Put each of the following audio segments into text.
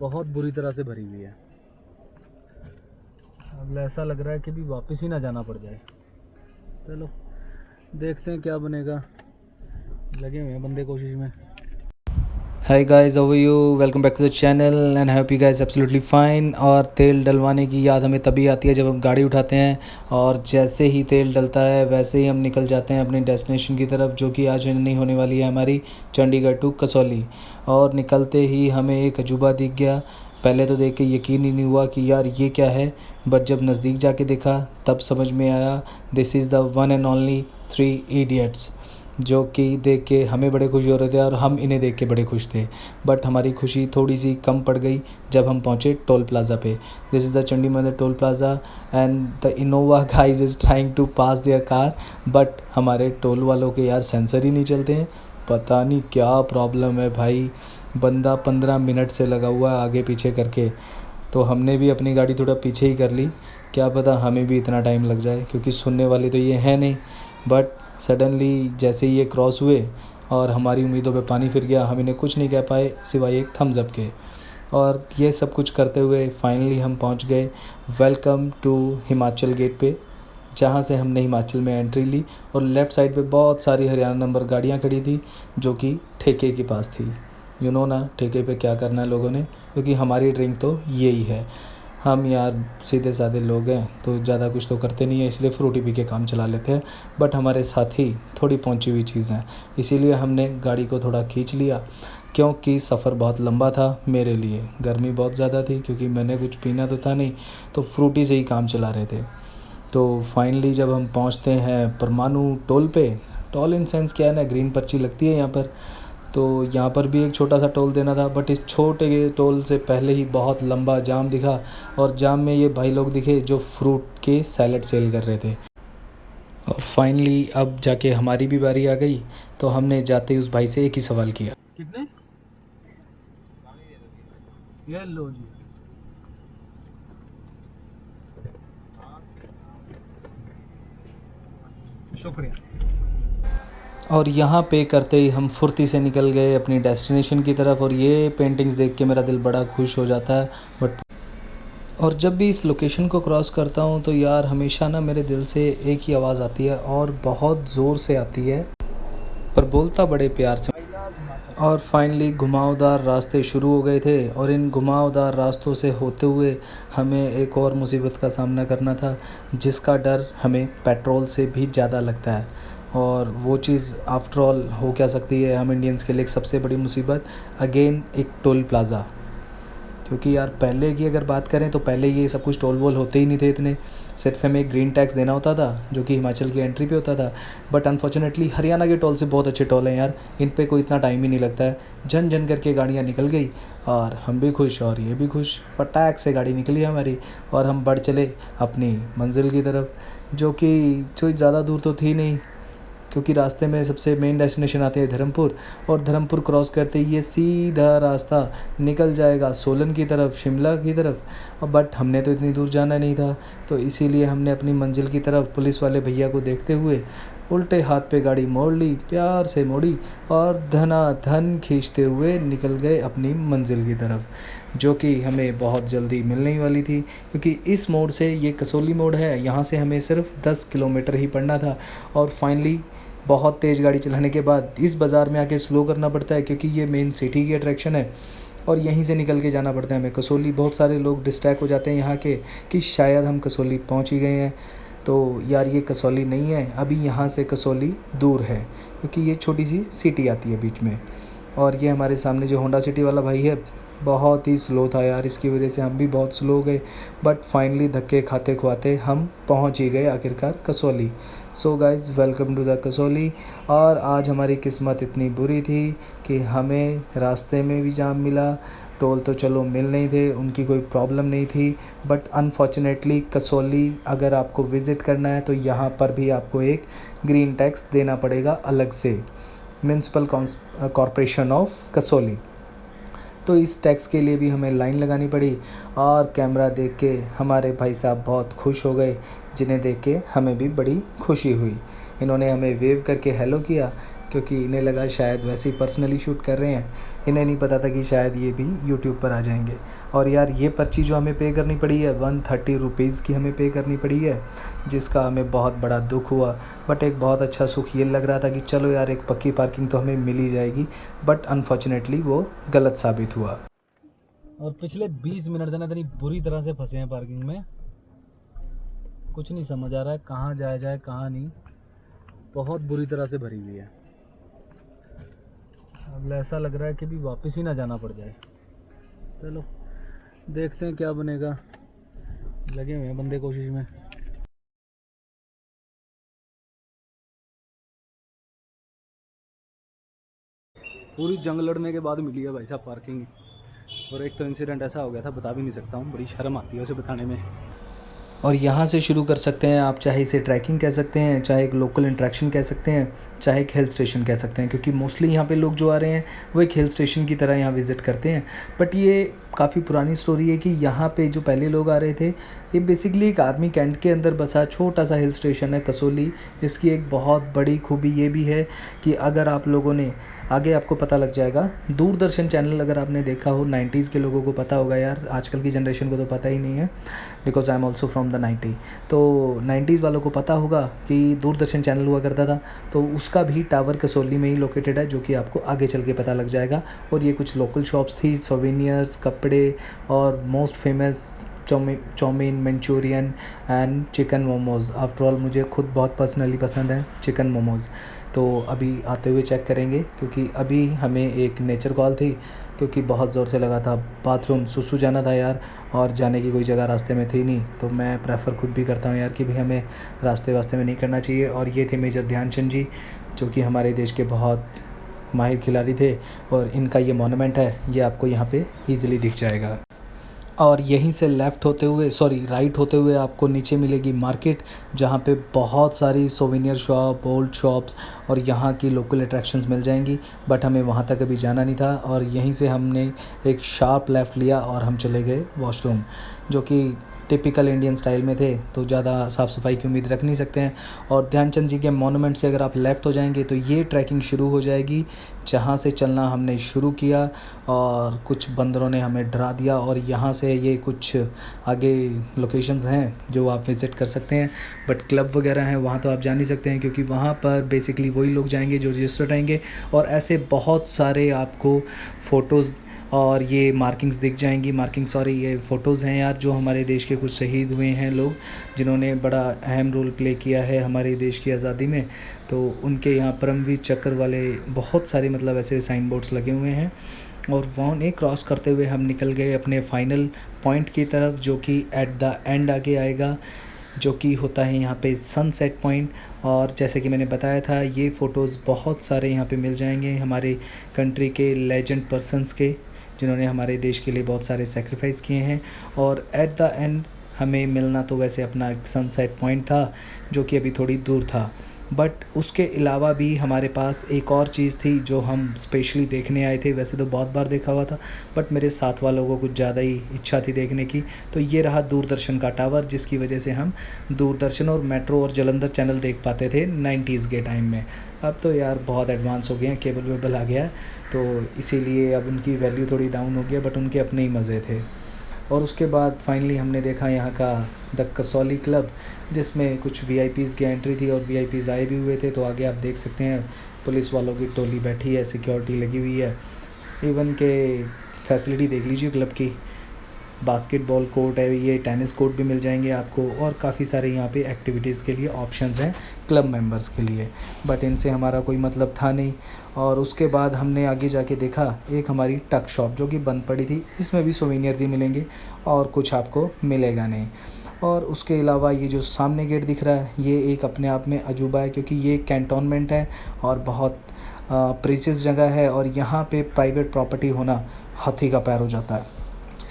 बहुत बुरी तरह से भरी हुई है। अब ऐसा लग रहा है कि भी वापस ही ना जाना पड़ जाए। चलो देखते हैं क्या बनेगा, लगे हुए हैं बंदे कोशिश में। Hi guys, how are you, welcome back to the channel and I hope you guys absolutely fine. और तेल डलवाने की याद हमें तभी आती है जब हम गाड़ी उठाते हैं, और जैसे ही तेल डलता है वैसे ही हम निकल जाते हैं अपनी डेस्टिनेशन की तरफ, जो कि आज नहीं होने वाली है हमारी, चंडीगढ़ टू कसौली। और निकलते ही हमें एक अजूबा दिख गया। पहले तो देख के यकीन ही नहीं हुआ कि यार ये क्या है, बट जब नज़दीक जाके देखा तब समझ में आया this is the one and only 3 idiots, जो कि देख के हमें बड़े खुश हो रहे थे और हम इन्हें देख के बड़े खुश थे। बट हमारी खुशी थोड़ी सी कम पड़ गई जब हम पहुँचे टोल प्लाज़ा पे। This is the Chandi Mandir toll plaza and the Innova guys is trying to pass their car, but हमारे टोल वालों के यार सेंसर ही नहीं चलते हैं। पता नहीं क्या प्रॉब्लम है भाई, बंदा 15 मिनट से लगा हुआ है आगे पीछे करके। तो हमने भी अपनी गाड़ी थोड़ा पीछे ही कर ली, क्या पता हमें भी इतना टाइम लग जाए, क्योंकि सुनने वाले तो ये है नहीं। बट सडनली जैसे ही ये क्रॉस हुए और हमारी उम्मीदों पे पानी फिर गया, हम इन्हें कुछ नहीं कह पाए सिवाय एक थम्स अप के। और ये सब कुछ करते हुए फाइनली हम पहुंच गए वेलकम टू हिमाचल गेट पे, जहां से हमने हिमाचल में एंट्री ली। और लेफ़्ट साइड पे बहुत सारी हरियाणा नंबर गाड़ियां खड़ी थी, जो कि ठेके के पास थी। यू नो ना ठेके पे क्या करना है लोगों ने, क्योंकि हमारी ड्रिंक तो यही है। हम यार सीधे साधे लोग हैं तो ज़्यादा कुछ तो करते नहीं है, इसलिए फ्रूटी पी के काम चला लेते हैं। बट हमारे साथी थोड़ी पहुंची हुई चीज़ हैं, इसीलिए हमने गाड़ी को थोड़ा खींच लिया, क्योंकि सफ़र बहुत लंबा था मेरे लिए। गर्मी बहुत ज़्यादा थी, क्योंकि मैंने कुछ पीना तो था नहीं, तो फ्रूटी से ही काम चला रहे थे। तो फाइनली जब हम पहुंचते हैं परमाणु टोल पे, टोल इन सेंस क्या है ना, ग्रीन पर्ची लगती है यहाँ पर, तो यहाँ पर भी एक छोटा सा टोल देना था। बट इस छोटे टोल से पहले ही बहुत लंबा जाम दिखा, और जाम में ये भाई लोग दिखे जो फ्रूट के सैलेड सेल कर रहे थे। और फाइनली अब जाके हमारी भी बारी आ गई, तो हमने जाते ही उस भाई से एक ही सवाल किया, कितने? ये लो जी, शुक्रिया। और यहाँ पे करते ही हम फुर्ती से निकल गए अपनी डेस्टिनेशन की तरफ। और ये पेंटिंग्स देख के मेरा दिल बड़ा खुश हो जाता है। बट और जब भी इस लोकेशन को क्रॉस करता हूँ तो यार हमेशा ना मेरे दिल से एक ही आवाज़ आती है, और बहुत ज़ोर से आती है, पर बोलता बड़े प्यार से। और फाइनली घुमावदार रास्ते शुरू हो गए थे, और इन घुमावदार रास्तों से होते हुए हमें एक और मुसीबत का सामना करना था, जिसका डर हमें पेट्रोल से भी ज़्यादा लगता है। और वो चीज़ आफ्टर ऑल हो क्या सकती है हम इंडियंस के लिए एक सबसे बड़ी मुसीबत, अगेन एक टोल प्लाज़ा। क्योंकि यार पहले की अगर बात करें तो पहले ये सब कुछ टोल वोल होते ही नहीं थे इतने, सिर्फ हमें ग्रीन टैक्स देना होता था जो कि हिमाचल की एंट्री पे होता था। बट अनफॉर्चुनेटली हरियाणा के टोल से बहुत अच्छे टोल हैं यार, इन पे कोई इतना टाइम ही नहीं लगता है। झन झन करके गाड़ियाँ निकल गई, और हम भी खुश और ये भी खुश, फटाक से गाड़ी निकली हमारी, और हम बढ़ चले अपनी मंजिल की तरफ, जो कि कोई ज़्यादा दूर तो थी नहीं, क्योंकि रास्ते में सबसे मेन डेस्टिनेशन आते हैं धर्मपुर, और धर्मपुर क्रॉस करते ही ये सीधा रास्ता निकल जाएगा सोलन की तरफ, शिमला की तरफ। बट हमने तो इतनी दूर जाना नहीं था, तो इसीलिए हमने अपनी मंजिल की तरफ पुलिस वाले भैया को देखते हुए उल्टे हाथ पे गाड़ी मोड़ ली, प्यार से मोड़ी, और धनाधन खींचते हुए निकल गए अपनी मंजिल की तरफ, जो कि हमें बहुत जल्दी मिलने ही वाली थी। क्योंकि इस मोड़ से, ये कसौली मोड़ है, यहाँ से हमें सिर्फ 10 किलोमीटर ही पड़ना था। और फाइनली बहुत तेज़ गाड़ी चलाने के बाद इस बाज़ार में आके स्लो करना पड़ता है, क्योंकि ये मेन सिटी की अट्रैक्शन है, और यहीं से निकल के जाना पड़ता है हमें कसौली। बहुत सारे लोग डिस्ट्रैक्ट हो जाते हैं यहाँ के कि शायद हम कसौली पहुँच ही गए हैं, तो यार ये कसौली नहीं है, अभी यहाँ से कसौली दूर है, क्योंकि ये छोटी सी सिटी आती है बीच में। और ये हमारे सामने जो होंडा सिटी वाला भाई है, बहुत ही स्लो था यार, इसकी वजह से हम भी बहुत स्लो हो गए। बट फाइनली धक्के खाते खुआते हम पहुंच ही गए आखिरकार Kasauli. So guys, welcome to the Kasauli. और आज हमारी किस्मत इतनी बुरी थी कि हमें रास्ते में भी जाम मिला। टोल तो चलो मिल नहीं थे, उनकी कोई प्रॉब्लम नहीं थी, बट अनफॉर्चुनेटली कसौली अगर आपको विज़िट करना है तो यहाँ पर भी आपको एक ग्रीन टैक्स देना पड़ेगा अलग से, म्यूनसिपल कॉरपोरेशन ऑफ कसौली। तो इस टैक्स के लिए भी हमें लाइन लगानी पड़ी, और कैमरा देख के हमारे भाई साहब बहुत खुश हो गए, जिन्हें देख के हमें भी बड़ी खुशी हुई। इन्होंने हमें वेव करके हेलो किया, क्योंकि इन्हें लगा शायद वैसे ही पर्सनली शूट कर रहे हैं, इन्हें नहीं पता था कि शायद ये भी यूट्यूब पर आ जाएंगे। और यार ये पर्ची जो हमें पे करनी पड़ी है 130 रुपीज़ की हमें पे करनी पड़ी है, जिसका हमें बहुत बड़ा दुख हुआ। बट एक बहुत अच्छा सुख ये लग रहा था कि चलो यार एक पक्की पार्किंग तो हमें मिल ही जाएगी, बट अनफॉर्चुनेटली वो गलत साबित हुआ। और पिछले 20 मिनट से ना इतनी बुरी तरह से फंसे हैं पार्किंग में, कुछ नहीं समझ आ रहा है कहाँ जाया जाए कहाँ नहीं, बहुत बुरी तरह से भरी हुई है। अब ऐसा लग रहा है कि भी वापस ही ना जाना पड़ जाए। चलो देखते हैं क्या बनेगा, लगे हुए हैं बंदे कोशिश में। पूरी जंग लड़ने के बाद मिली है भाई साहब पार्किंग। और एक तो इंसिडेंट ऐसा हो गया था, बता भी नहीं सकता हूँ, बड़ी शर्म आती है उसे बताने में। और यहाँ से शुरू कर सकते हैं आप, चाहे इसे ट्रैकिंग कह सकते हैं, चाहे एक लोकल इंट्रैक्शन कह सकते हैं, चाहे एक हिल स्टेशन कह सकते हैं, क्योंकि मोस्टली यहाँ पे लोग जो आ रहे हैं वो एक हिल स्टेशन की तरह यहाँ विज़िट करते हैं। बट ये काफ़ी पुरानी स्टोरी है कि यहाँ पे जो पहले लोग आ रहे थे, ये बेसिकली एक आर्मी कैंट के अंदर बसा छोटा सा हिल स्टेशन है कसोली, जिसकी एक बहुत बड़ी खूबी ये भी है कि अगर आप लोगों ने आगे आपको पता लग जाएगा, दूरदर्शन चैनल अगर आपने देखा हो, 90s के लोगों को पता होगा यार, आजकल की जनरेशन को तो पता ही नहीं है, because I am also from the 90। तो 90s वालों को पता होगा कि दूरदर्शन चैनल हुआ करता था, तो उसका भी टावर कसोली में ही लोकेटेड है, जो कि आपको आगे चल के पता लग जाएगा। और ये कुछ लोकल शॉप्स थी, सोवेनियर्स, कपड़े, और most famous chowmein, Manchurian and chicken momos. After all मुझे खुद बहुत पर्सनली पसंद है चिकन मोमोज़। तो अभी आते हुए चेक करेंगे, क्योंकि अभी हमें एक नेचर कॉल थी, क्योंकि बहुत ज़ोर से लगा था, बाथरूम सुसु जाना था यार, और जाने की कोई जगह रास्ते में थी नहीं। तो मैं प्रेफर खुद भी करता हूँ यार कि भाई हमें रास्ते वास्ते में नहीं करना चाहिए। और ये थे मेजर ध्यानचंद जी, जो कि हमारे देश के बहुत माहिर खिलाड़ी थे, और इनका ये मोनूमेंट है, ये आपको यहाँ पे ईज़िली दिख जाएगा। और यहीं से राइट होते हुए आपको नीचे मिलेगी मार्केट, जहाँ पे बहुत सारी सोवेनियर शॉप, ओल्ड शॉप्स और यहाँ की लोकल अट्रैक्शंस मिल जाएंगी। बट हमें वहाँ तक अभी जाना नहीं था, और यहीं से हमने एक शार्प लेफ़्ट लिया और हम चले गए वॉशरूम, जो कि टिपिकल इंडियन स्टाइल में थे, तो ज़्यादा साफ़ सफाई की उम्मीद रख नहीं सकते हैं। और ध्यानचंद जी के मोनूमेंट से अगर आप लेफ़्ट हो जाएंगे तो ये ट्रैकिंग शुरू हो जाएगी, जहाँ से चलना हमने शुरू किया और कुछ बंदरों ने हमें डरा दिया। और यहाँ से ये कुछ आगे लोकेशंस हैं जो आप विज़िट कर सकते हैं, बट क्लब वगैरह हैं वहाँ तो आप जा नहीं सकते हैं, क्योंकि वहाँ पर बेसिकली वही लोग जाएंगे जो रजिस्टर्ड रहेंगे। और ऐसे बहुत सारे आपको फ़ोटोज़ और ये मार्किंग्स दिख जाएंगी, ये फ़ोटोज़ हैं यार, जो हमारे देश के कुछ शहीद हुए हैं लोग, जिन्होंने बड़ा अहम रोल प्ले किया है हमारे देश की आज़ादी में। तो उनके यहाँ परमवीर चक्र वाले बहुत सारे मतलब ऐसे साइन बोर्ड्स लगे हुए हैं। और वहाँ क्रॉस करते हुए हम निकल गए अपने फाइनल पॉइंट की तरफ, जो कि एट द एंड आगे आएगा, जो कि होता है यहाँ पे सनसेट पॉइंट। और जैसे कि मैंने बताया था, ये फ़ोटोज़ बहुत सारे यहाँ पे मिल जाएंगे हमारे कंट्री के लेजेंड पर्सन्स के, जिन्होंने हमारे देश के लिए बहुत सारे सेक्रीफाइस किए हैं। और एट द एंड हमें मिलना तो वैसे अपना सनसेट पॉइंट था, जो कि अभी थोड़ी दूर था, बट उसके अलावा भी हमारे पास एक और चीज़ थी जो हम स्पेशली देखने आए थे। वैसे तो बहुत बार देखा हुआ था, बट मेरे साथ वालों को कुछ ज़्यादा ही इच्छा थी देखने की। तो ये रहा दूरदर्शन का टावर, जिसकी वजह से हम दूरदर्शन और मेट्रो और जलंधर चैनल देख पाते थे 90s के टाइम में। अब तो यार बहुत एडवांस हो गए हैं, केबल वेबल आ गया है, तो इसीलिए अब उनकी वैल्यू थोड़ी डाउन हो गया, बट उनके अपने ही मज़े थे। और उसके बाद फाइनली हमने देखा यहाँ का द कसौली क्लब, जिसमें कुछ वीआईपीज़ की एंट्री थी और वीआईपीज़ आए भी हुए थे। तो आगे आप देख सकते हैं पुलिस वालों की टोली बैठी है, सिक्योरिटी लगी हुई है। इवन के फैसिलिटी देख लीजिए क्लब की, बास्केटबॉल कोर्ट है, ये टेनिस कोर्ट भी मिल जाएंगे आपको, और काफ़ी सारे यहाँ पे एक्टिविटीज़ के लिए ऑप्शंस हैं क्लब मेंबर्स के लिए। बट इनसे हमारा कोई मतलब था नहीं। और उसके बाद हमने आगे जाके देखा एक हमारी टक शॉप, जो कि बंद पड़ी थी। इसमें भी सोवेनियर्स ही मिलेंगे और कुछ आपको मिलेगा नहीं। और उसके अलावा ये जो सामने गेट दिख रहा है, ये एक अपने आप में अजूबा है, क्योंकि ये कैंटोनमेंट है और बहुत प्रीशियस जगह है, और यहाँ पे प्राइवेट प्रॉपर्टी होना हाथी का पैर हो जाता है।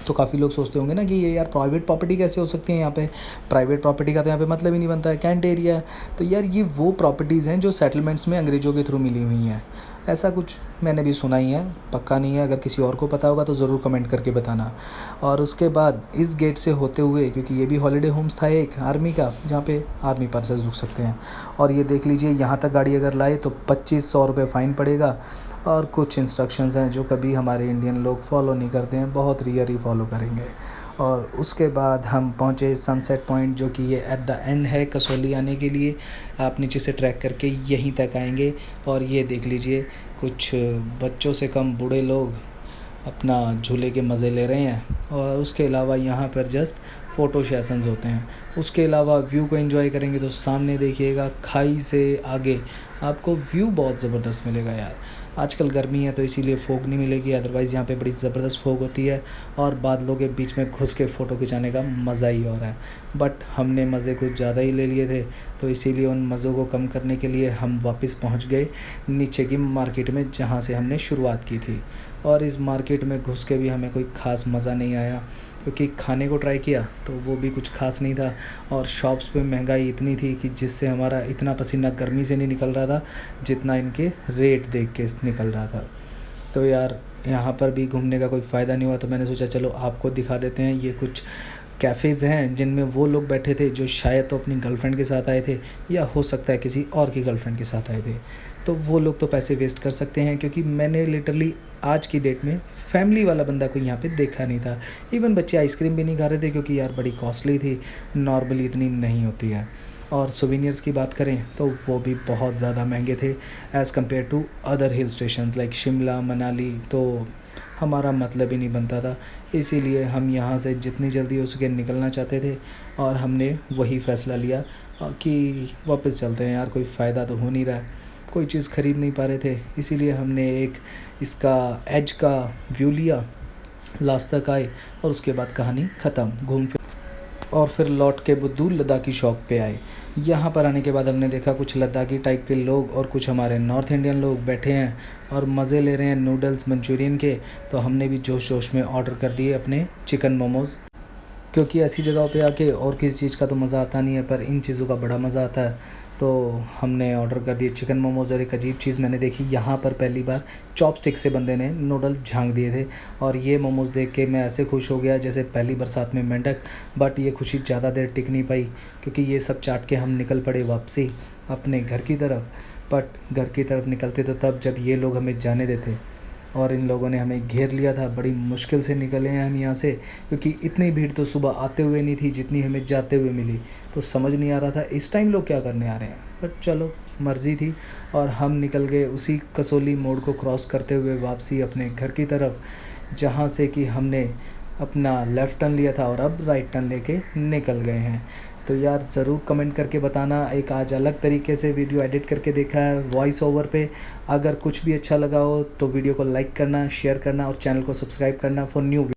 तो काफ़ी लोग सोचते होंगे ना कि ये यार प्राइवेट प्रॉपर्टी कैसे हो सकती है यहाँ पे, प्राइवेट प्रॉपर्टी का तो यहाँ पे मतलब ही नहीं बनता है, कैंट एरिया है। तो यार ये वो प्रॉपर्टीज़ हैं जो सेटलमेंट्स में अंग्रेज़ों के थ्रू मिली हुई हैं। ऐसा कुछ मैंने भी सुना ही है, पक्का नहीं है। अगर किसी और को पता होगा तो ज़रूर कमेंट करके बताना। और उसके बाद इस गेट से होते हुए, क्योंकि ये भी हॉलीडे होम्स था एक आर्मी का, जहाँ पे आर्मी पर्सन्स रुक सकते हैं। और ये देख लीजिए, यहाँ तक गाड़ी अगर लाए तो 2500 रुपये फ़ाइन पड़ेगा। और कुछ इंस्ट्रक्शंस हैं जो कभी हमारे इंडियन लोग फॉलो नहीं करते हैं, बहुत रेयर ही फॉलो करेंगे। और उसके बाद हम पहुँचे सनसेट पॉइंट, जो कि ये एट द एंड है कसौली आने के लिए। आप नीचे से ट्रैक करके यहीं तक आएंगे। और ये देख लीजिए, कुछ बच्चों से कम बूढ़े लोग अपना झूले के मज़े ले रहे हैं। और उसके अलावा यहाँ पर जस्ट फ़ोटो सेशंस होते हैं। उसके अलावा व्यू को एंजॉय करेंगे तो सामने देखिएगा, खाई से आगे आपको व्यू बहुत ज़बरदस्त मिलेगा यार। आजकल गर्मी है तो इसीलिए फोग नहीं मिलेगी, अदरवाइज़ यहाँ पे बड़ी ज़बरदस्त फोग होती है। और बादलों के बीच में घुस के फ़ोटो खिंचाने का मज़ा ही और है। बट हमने मज़े कुछ ज़्यादा ही ले लिए थे, तो इसीलिए उन मज़ों को कम करने के लिए हम वापस पहुँच गए नीचे की मार्केट में, जहाँ से हमने शुरुआत की थी। और इस मार्केट में घुस के भी हमें कोई ख़ास मज़ा नहीं आया, क्योंकि खाने को ट्राई किया तो वो भी कुछ खास नहीं था। और शॉप्स पे महंगाई इतनी थी कि जिससे हमारा इतना पसीना गर्मी से नहीं निकल रहा था जितना इनके रेट देख के निकल रहा था। तो यार यहाँ पर भी घूमने का कोई फ़ायदा नहीं हुआ, तो मैंने सोचा चलो आपको दिखा देते हैं। ये कुछ कैफ़ेज़ हैं जिनमें वो लोग बैठे थे जो शायद तो अपनी गर्लफ्रेंड के साथ आए थे, या हो सकता है किसी और की गर्लफ्रेंड के साथ आए थे। तो वो लोग तो पैसे वेस्ट कर सकते हैं, क्योंकि मैंने लिटरली आज की डेट में फैमिली वाला बंदा को यहाँ पे देखा नहीं था। इवन बच्चे आइसक्रीम भी नहीं खा रहे थे, क्योंकि यार बड़ी कॉस्टली थी, नॉर्मली इतनी नहीं होती है। और सोवेनियर्स की बात करें तो वो भी बहुत ज़्यादा महंगे थे as compare to other hill station like Shimla, Manali. तो हमारा मतलब ही नहीं बनता था, इसीलिए हम यहाँ से जितनी जल्दी हो सके निकलना चाहते थे। और हमने वही फ़ैसला लिया कि वापस चलते हैं यार, कोई फ़ायदा तो हो नहीं रहा है, कोई चीज़ ख़रीद नहीं पा रहे थे। इसीलिए हमने एक इसका एज का व्यू लिया, लास्ट तक आए और उसके बाद कहानी ख़त्म। घूम फिर और फिर लौट के बुद्धू लद्दाखी शौक पे आए। यहाँ पर आने के बाद हमने देखा कुछ लद्दाखी टाइप के लोग और कुछ हमारे नॉर्थ इंडियन लोग बैठे हैं और मज़े ले रहे हैं नूडल्स मंचूरियन के। तो हमने भी जोश जोश में ऑर्डर कर दिए अपने चिकन मोमोज़, क्योंकि ऐसी जगहों पे आके और किसी चीज़ का तो मज़ा आता नहीं है, पर इन चीज़ों का बड़ा मज़ा आता है। तो हमने ऑर्डर कर दिए चिकन मोमोज़। और एक अजीब चीज़ मैंने देखी, यहाँ पर पहली बार चॉपस्टिक से बंदे ने नूडल झांक दिए थे। और ये मोमोज़ देख के मैं ऐसे खुश हो गया जैसे पहली बरसात में मेंढक। बट ये खुशी ज़्यादा देर टिक नहीं पाई, क्योंकि ये सब चाट के हम निकल पड़े वापसी अपने घर की तरफ। बट घर की तरफ निकलते तो तब जब ये लोग हमें जाने देते, और इन लोगों ने हमें घेर लिया था। बड़ी मुश्किल से निकले हैं हम यहाँ से, क्योंकि इतनी भीड़ तो सुबह आते हुए नहीं थी जितनी हमें जाते हुए मिली। तो समझ नहीं आ रहा था इस टाइम लोग क्या करने आ रहे हैं, बट चलो मर्ज़ी थी। और हम निकल गए उसी कसौली मोड़ को क्रॉस करते हुए वापसी अपने घर की तरफ, जहाँ से कि हमने अपना लेफ़्ट टर्न लिया था और अब राइट टर्न लेके निकल गए हैं। तो यार ज़रूर कमेंट करके बताना। एक आज अलग तरीके से वीडियो एडिट करके देखा है वॉइस ओवर पे। अगर कुछ भी अच्छा लगा हो तो वीडियो को लाइक करना, शेयर करना और चैनल को सब्सक्राइब करना फॉर न्यू